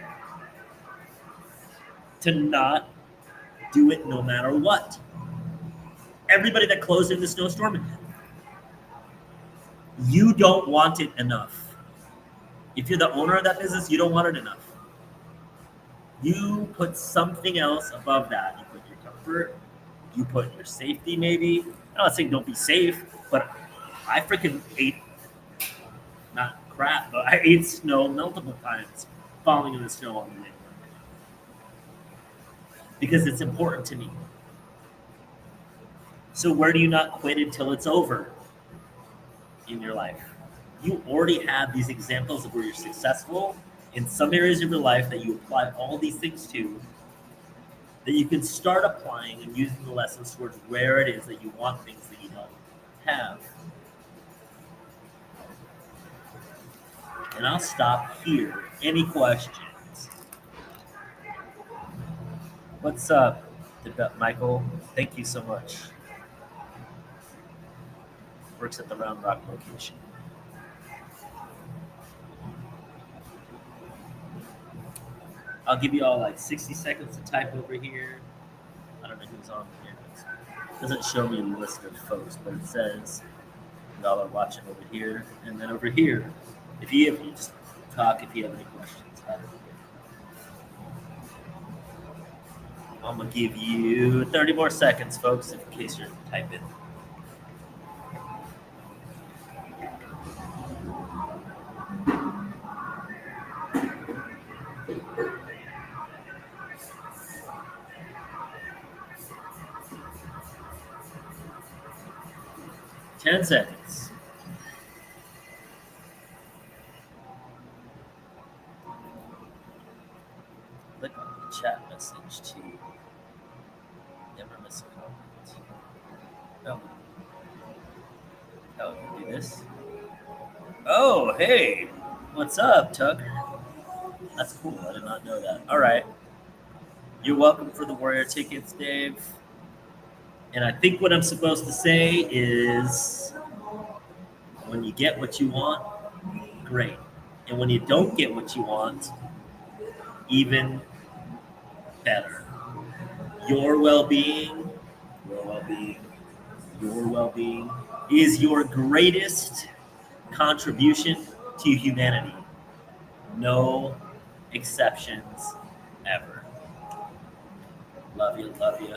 To not do it no matter what. Everybody that closed in the snowstorm, you don't want it enough. If you're the owner of that business, you don't want it enough. You put something else above that. You put your comfort, you put your safety, maybe. I'm not saying don't be safe, but I freaking ate, not crap, but I ate snow multiple times falling in the snow on the way because it's important to me. So, where do you not quit until it's over in your life? You already have these examples of where you're successful in some areas of your life that you apply all these things to, that you can start applying and using the lessons towards where it is that you want things that you don't have. And I'll stop here. Any questions? What's up, Michael? Thank you so much. Works at the Round Rock location. I'll give you all like 60 seconds to type over here. I don't know who's on here. It doesn't show me a list of folks, but it says y'all are watching over here. And then over here, if you just talk if you have any questions. I'm going to give you 30 more seconds, folks, in case you're typing. Ten seconds. Click on the chat message to never miss a comment. Oh, you do this? Oh, hey. What's up, Tucker? That's cool. I did not know that. All right. You're welcome for the Warrior tickets, Dave. And I think what I'm supposed to say is when you get what you want, great. And when you don't get what you want, even better. Your well-being, your well-being, your well-being is your greatest contribution to humanity. No exceptions ever. Love you, love you.